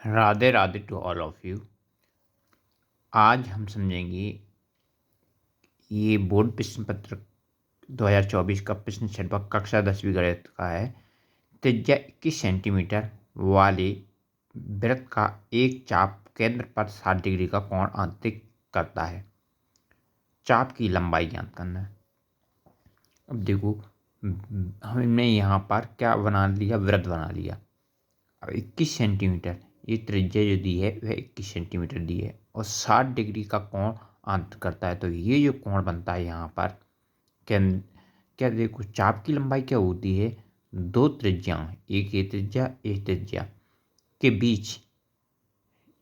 Radhe Radhe to all of you. आज हम समझेंगे ये बोर्ड प्रश्न पत्र 2024 का प्रश्न छठवां कक्षा 10वीं गणित का है। त्रिज्या 21 सेंटीमीटर वाले वृत्त का एक चाप केंद्र पर 60 डिग्री का कोण अंतरित करता है। चाप की लंबाई ज्ञात करना है। अब देखो, हमने यहाँ पर क्या बना लिया, वृत्त बना लिया। अब 21 सेंटीमीटर ये त्रिज्या जो दी है वह 21 सेंटीमीटर दी है और 60 डिग्री का कोण अंत करता है। तो ये जो कोण बनता है यहाँ पर क्या देखो, चाप की लंबाई क्या होती है, दो त्रिज्या, एक ये त्रिज्या एक त्रिज्या के बीच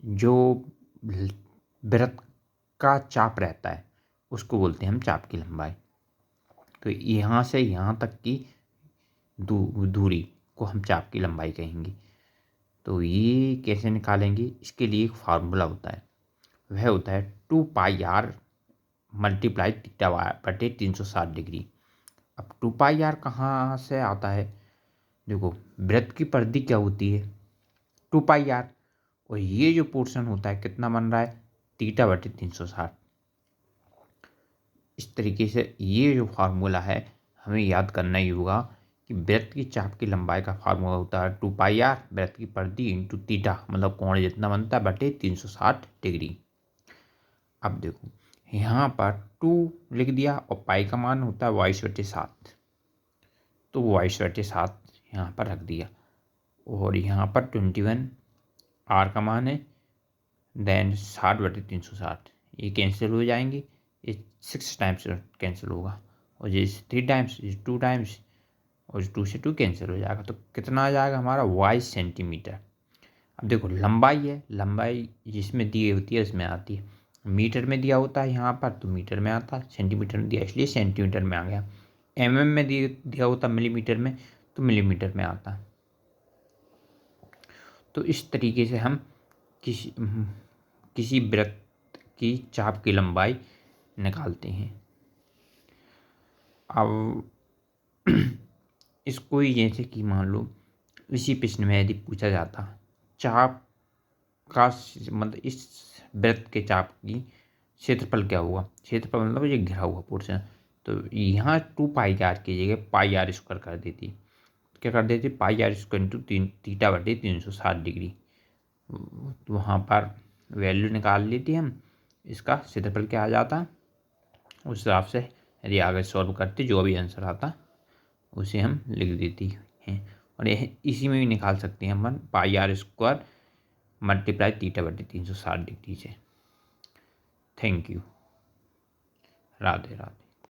जो वृत्त का चाप रहता है उसको बोलते हैं हम चाप की लंबाई। तो यहाँ से यहाँ तक की दूरी को हम चाप की लंबाई कहेंगे। तो ये कैसे निकालेंगे, इसके लिए एक फार्मूला होता है, वह होता है 2πr मल्टीप्लाई थीटा बटे 360 डिग्री। अब 2πr कहाँ से आता है, देखो वृत्त की परिधि क्या होती है 2πr, और ये जो पोर्शन होता है कितना बन रहा है थीटा बटे 360। इस तरीके से ये जो फार्मूला है हमें याद करना ही होगा कि वृत्त की चाप की लंबाई का फार्मूला होता है 2πr वृत्त की परिधि इंटू थीटा, मतलब कोण जितना बनता है बटे 360 डिग्री। अब देखो यहाँ पर 2 लिख दिया और पाई का मान होता है 22/7, तो 22/7 यहाँ पर रख दिया। और यहाँ पर 21 आर का मान है, देन 60/360 ये कैंसिल हो जाएंगे, ये 6 टाइम्स कैंसिल होगा और ये 3 टाइम्स, ये 2 टाइम्स और 2 से 2 कैंसिल हो जाएगा। तो कितना आ जाएगा हमारा 22 सेंटीमीटर। अब देखो लंबाई है, लंबाई जिसमें दी होती है उसमें आती है, मीटर में दिया होता है यहाँ पर तो मीटर में आता है, सेंटीमीटर में दिया इसलिए सेंटीमीटर में आ गया, में दिया होता मिलीमीटर में तो मिलीमीटर में आता। तो इस तरीके से हम किसी वृत्त की चाप की लंबाई निकालते हैं। अब इसको ही जैसे कि मान लो इसी प्रश्न में यदि पूछा जाता चाप का मतलब इस वृत्त के चाप की क्षेत्रफल क्या हुआ, क्षेत्रफल मतलब ये घिरा हुआ पोर्शन, तो यहाँ 2πr की जगह πr स्क्वायर कर देती, क्या कर देती πr स्क्वायर इंटू थीटा बटे 360 डिग्री। तो वहाँ पर वैल्यू निकाल लेते हम, इसका क्षेत्रफल क्या आ जाता उस हिसाब से यदि आगे सॉल्व करते जो भी आंसर आता उसे हम लिख देती हैं। और यह इसी में भी निकाल सकते हैं अपन πr स्क्वायर मल्टीप्लाई थीटा बटे 360 डिग्री से। Thank you. राधे राधे।